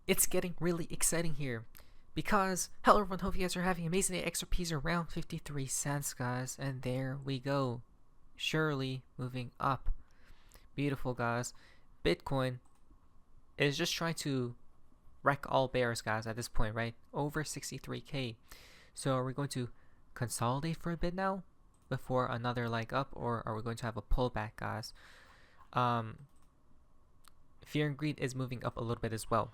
it's getting really exciting here because hello everyone, hope you guys are having an amazing day. XRP's around 53 cents, guys, and there we go, surely moving up. Beautiful, guys. Bitcoin is just trying to wreck all bears, guys, at this point, right? Over 63k. So are we going to consolidate for a bit now before another leg up, or are we going to have a pullback, guys? Fear and greed is moving up a little bit as well.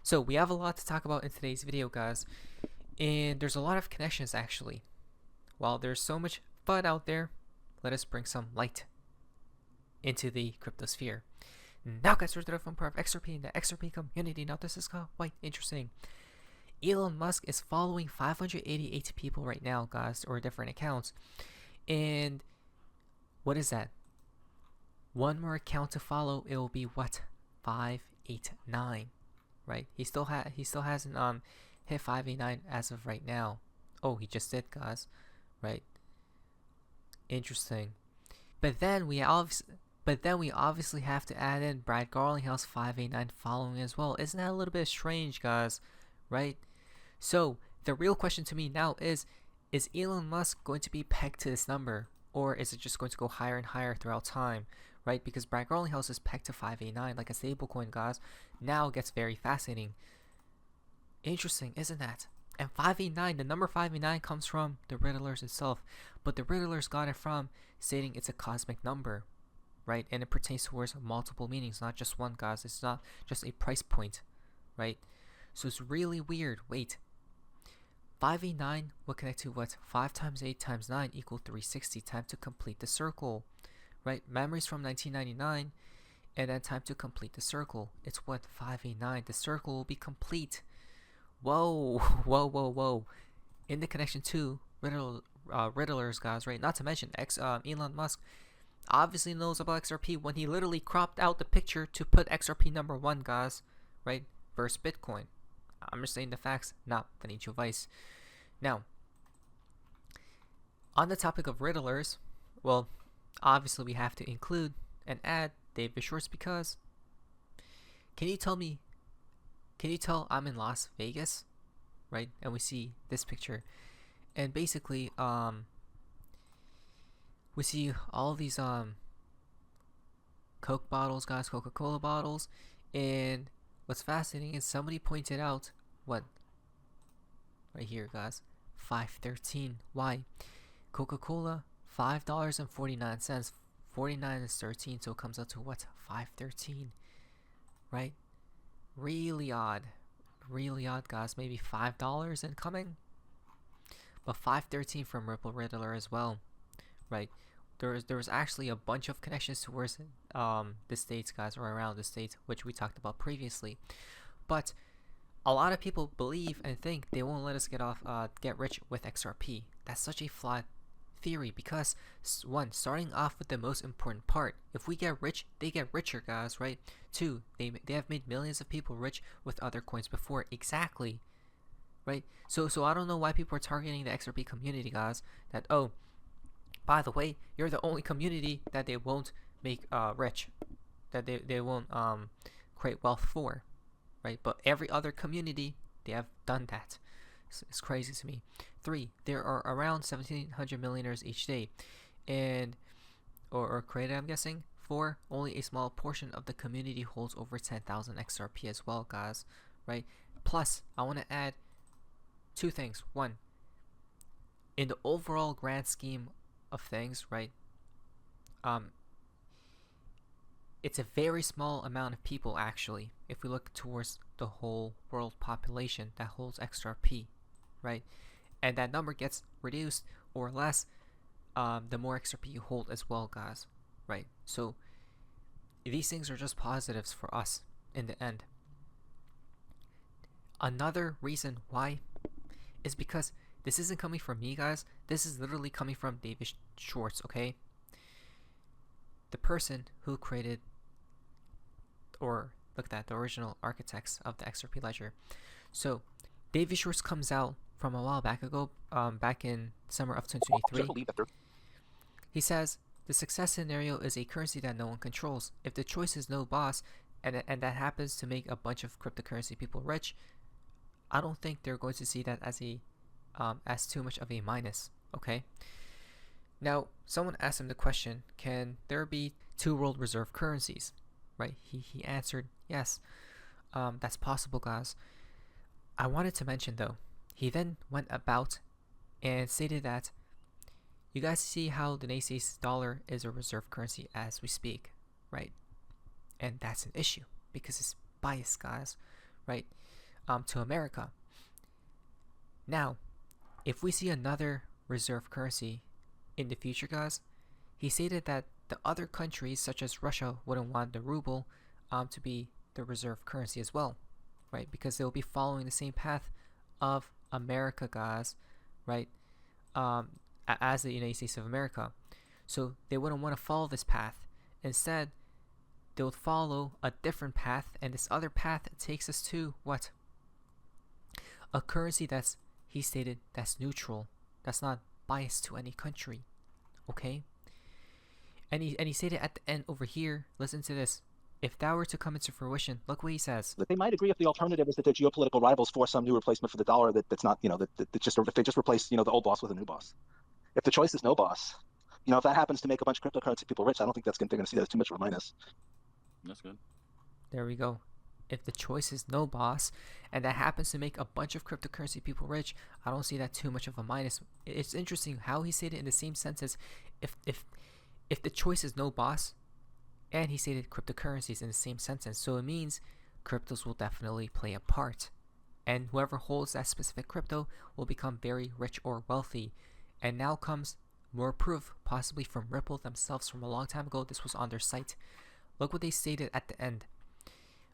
So we have a lot to talk about in today's video, guys, and there's a lot of connections actually. While there's so much FUD out there, let us bring some light into the cryptosphere. Now, guys, we're from part of XRP in the XRP community. Now, this is quite interesting. Elon Musk is following 588 people right now, guys, or different accounts. And what is that? One more account to follow, it will be what? 589, right? He still hasn't hit 589 as of right now. Oh, he just did, guys, right? Interesting. But then we obviously have to add in Brad Garlinghouse 589 following as well. Isn't that a little bit strange, guys? Right? So the real question to me now is Elon Musk going to be pegged to this number, or is it just going to go higher and higher throughout time? Right? Because Brad Garlinghouse is pegged to 589 like a stablecoin, guys. Now it gets very fascinating. Interesting, isn't that? And 589, the number 589 comes from the Riddlers itself, but the Riddlers got it from stating it's a cosmic number, right? And it pertains towards multiple meanings, not just one, guys. It's not just a price point, right? So it's really weird. Wait, 589 will connect to what? 5 times 8 times 9 equal 360. Time to complete the circle, right? Memories from 1999, and then time to complete the circle. It's what? 589. The circle will be complete. Whoa, whoa, whoa, whoa. In the connection to Riddlers, guys, right? Not to mention Elon Musk obviously knows about XRP when he literally cropped out the picture to put XRP number 1, guys, right? Versus Bitcoin. I'm just saying the facts, not financial advice. Now, on the topic of Riddlers, well, obviously we have to include and add David Schwartz because can you tell I'm in Las Vegas, right? And we see this picture, and basically we see all these Coke bottles, guys, Coca-Cola bottles, and what's fascinating is somebody pointed out what right here, guys, 513. Why? Coca-Cola $5.49. 49 is 13, so it comes out to what? 513, right? Really odd, guys. Maybe $5 incoming, but 513 from Ripple Riddler as well, right? There was actually a bunch of connections towards the states, guys, or around the states, which we talked about previously. But a lot of people believe and think they won't let us get rich with XRP. That's such a flawed theory because one, starting off with the most important part, if we get rich, they get richer, guys, right? Two, they have made millions of people rich with other coins before. Exactly, right? So I don't know why people are targeting the XRP community, guys, that, oh, by the way, you're the only community that they won't make rich, that they won't create wealth for, right? But every other community, they have done that. It's crazy to me. 3, there are around 1,700 millionaires each day, and or created, I'm guessing. 4, only a small portion of the community holds over 10,000 XRP as well, guys, right? Plus, I want to add 2 things. 1, in the overall grand scheme of things, right? It's a very small amount of people actually, if we look towards the whole world population that holds XRP, right? And that number gets reduced or less the more XRP you hold as well, guys, right? So these things are just positives for us in the end. Another reason why is because this isn't coming from me, guys. This is literally coming from David Schwartz, okay? The person who created or looked at the original architects of the XRP ledger. So David Schwartz comes out from a while back ago, back in summer of 2023. He says, the success scenario is a currency that no one controls. If the choice is no boss, and that happens to make a bunch of cryptocurrency people rich, I don't think they're going to see that as a as too much of a minus. Okay. Now, someone asked him the question, can there be two world reserve currencies? Right? He answered yes. That's possible, guys. I wanted to mention though, he then went about and stated that you guys see how the United States dollar is a reserve currency as we speak, right? And that's an issue because it's biased, guys, right? To America. Now, if we see another reserve currency in the future, guys, he stated that the other countries such as Russia wouldn't want the ruble to be the reserve currency as well, right? Because they'll be following the same path of America, guys, right? As the United States of America. So they wouldn't want to follow this path. Instead, they would follow a different path, and this other path takes us to what? A currency that's, he stated, that's neutral, that's not biased to any country. Okay? And he stated at the end over here, listen to this. If that were to come into fruition, look what he says. They might agree if the alternative is that their geopolitical rivals force some new replacement for the dollar that's not, that just, if they just replace, the old boss with a new boss. If the choice is no boss, if that happens to make a bunch of cryptocurrency people rich, I don't think they're going to see that as too much of a minus. That's good. There we go. If the choice is no boss, and that happens to make a bunch of cryptocurrency people rich, I don't see that too much of a minus. It's interesting how he stated in the same sentence, if the choice is no boss, and he stated cryptocurrencies in the same sentence. So it means cryptos will definitely play a part. And whoever holds that specific crypto will become very rich or wealthy. And now comes more proof, possibly from Ripple themselves from a long time ago. This was on their site. Look what they stated at the end.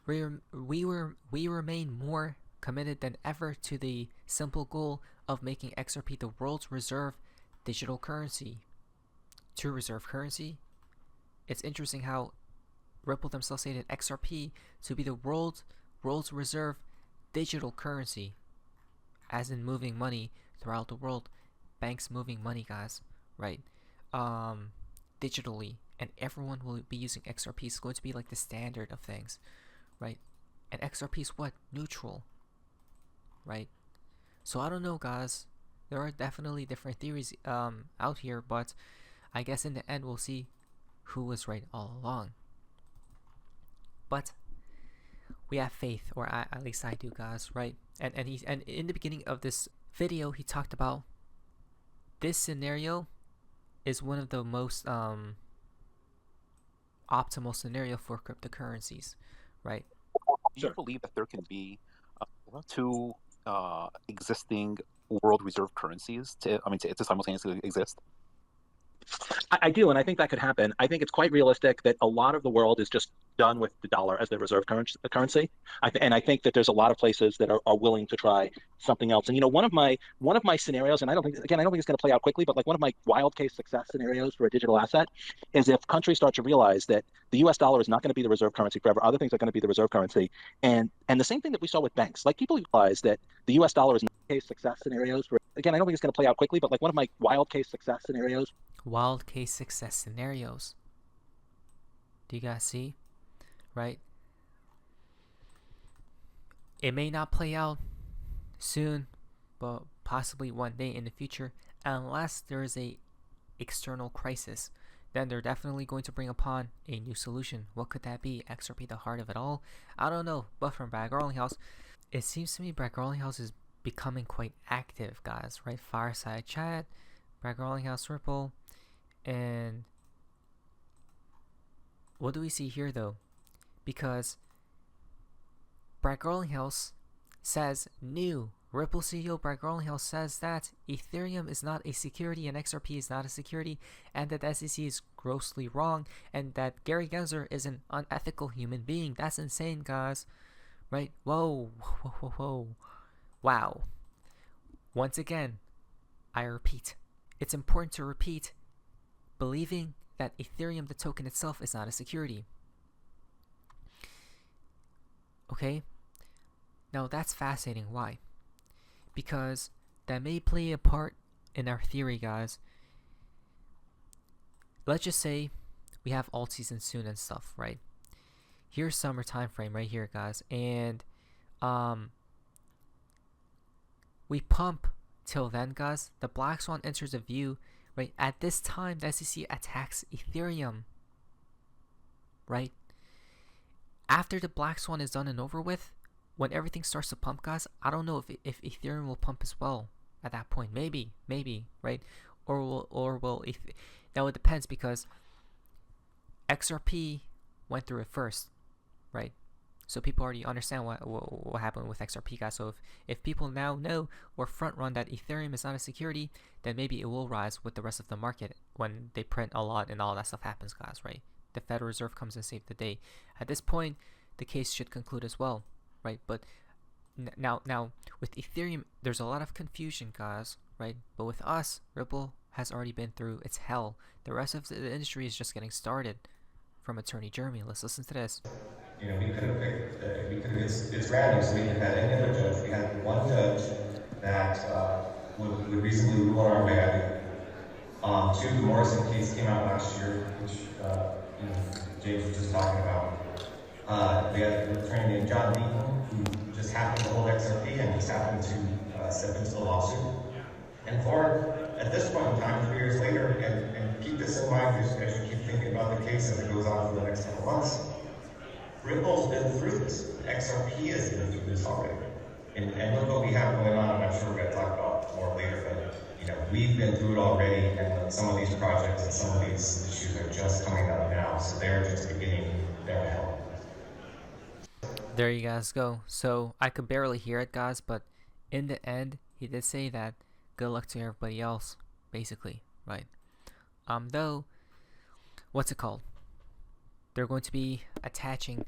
We remain more committed than ever to the simple goal of making XRP the world's reserve digital currency. To reserve currency? It's interesting how Ripple themselves stated XRP to be the world's reserve digital currency, as in moving money throughout the world. Banks moving money, guys, right? Digitally, and everyone will be using XRP. It's going to be like the standard of things, right? And XRP is what? Neutral, right? So I don't know, guys. There are definitely different theories out here, but I guess in the end we'll see who was right all along. But we have faith, or at least I do, guys, right? And in the beginning of this video, he talked about this scenario is one of the most optimal scenario for cryptocurrencies, right? Do you believe that there can be two existing world reserve currencies to simultaneously exist? I do, and I think that could happen. I think it's quite realistic that a lot of the world is just done with the dollar as their reserve currency. And I think that there's a lot of places that are willing to try something else. And one of my scenarios, and I don't think it's going to play out quickly, but like one of my wild case success scenarios for a digital asset is if countries start to realize that the US dollar is not going to be the reserve currency forever. Other things are going to be the reserve currency. And the same thing that we saw with banks. Like people realize that the US dollar is not case success scenarios for, again, I don't think it's going to play out quickly, but like one of my wild case success scenarios. Wild case success scenarios. Do you guys see? Right? It may not play out soon, but possibly one day in the future, unless there is a external crisis. Then they're definitely going to bring upon a new solution. What could that be? XRP, the heart of it all? I don't know, but from Brad Garlinghouse, it seems to me Brad Garlinghouse is becoming quite active, guys, right? Fireside chat, Brad Garlinghouse, Ripple, and what do we see here though? Because Brad Garlinghouse says new. Ripple CEO Brad Garlinghouse says that Ethereum is not a security and XRP is not a security, and that the SEC is grossly wrong, and that Gary Gensler is an unethical human being. That's insane, guys. Right? Whoa. Wow. Once again, I repeat, it's important to repeat, believing that Ethereum, the token itself, is not a security. Okay? Now that's fascinating. Why? Because that may play a part in our theory, guys. Let's just say we have alt season soon and stuff, right? here's summer time frame right here, guys, and we pump till then, guys. The black swan enters the view, right? At this time, the SEC attacks Ethereum, right? After the black swan is done and over with, when everything starts to pump, guys, I don't know if Ethereum will pump as well at that point. Maybe, right? Now it depends, because XRP went through it first, right? So people already understand what happened with XRP, guys. So if people now know or front run that Ethereum is not a security, then maybe it will rise with the rest of the market when they print a lot and all that stuff happens, guys, right? The Federal Reserve comes and saves the day. At this point, the case should conclude as well, right? But now with Ethereum, there's a lot of confusion, guys, right? But with us, Ripple has already been through its hell. The rest of the industry is just getting started. From Attorney Jeremy, let's listen to this. You know, we could have picked, it's random, so we could have had any other judge. We had one judge that would reasonably rule on our behalf. Two, the Morrison case came out last year, which you know, James was just talking about. We had an attorney named John Deaton, who just happened to hold XRP and just happened to step into the lawsuit. And for, at this point in time, 3 years later, and keep this in mind as you keep thinking about the case as it goes on for the next couple months, Ripple's been through this. XRP has been through this already. And look what we have going on, and I'm sure we're going to talk about more later, but you know, we've been through it already, and some of these projects and some of these issues are just coming up now, so they're just beginning their help. There you guys go. So I could barely hear it, guys, but in the end, he did say that good luck to everybody else, basically, right? Though, what's it called? They're going to be attaching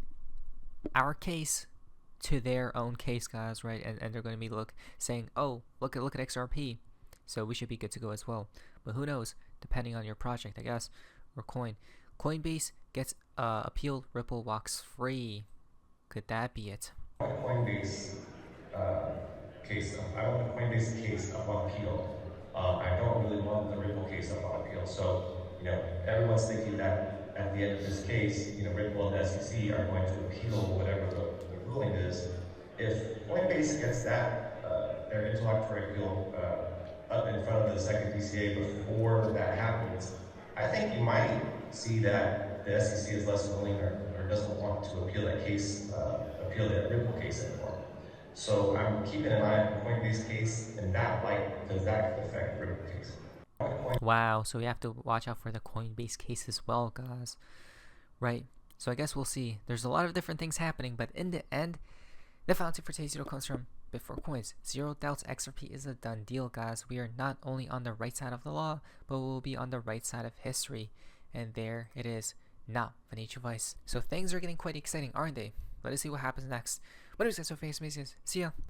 our case to their own case, guys, right? And they're going to be saying, oh, look at XRP, so we should be good to go as well. But who knows? Depending on your project, I guess, or coin. Coinbase gets appealed. Ripple walks free. Could that be it? Coinbase case. I want the Coinbase case up on appeal. I don't really want the Ripple case up on appeal. So you know, everyone's thinking that at the end of this case, you know, Ripple and the SEC are going to appeal whatever the ruling is. If Coinbase gets that their interlocutory appeal up in front of the second DCA before that happens, I think you might see that the SEC is less willing or doesn't want to appeal that case, appeal that Ripple case anymore. So I'm keeping an eye on the Coinbase case, and that light, does that affect Ripple case? Wow, so we have to watch out for the Coinbase case as well, guys. Right, so I guess we'll see. There's a lot of different things happening, but in the end, the fountain for today's video comes from Before Coins. Zero doubts XRP is a done deal, guys. We are not only on the right side of the law, but we'll be on the right side of history. And there it is. Now, financial advice. So things are getting quite exciting, aren't they? Let us see what happens next. What is guys, so famous, see ya.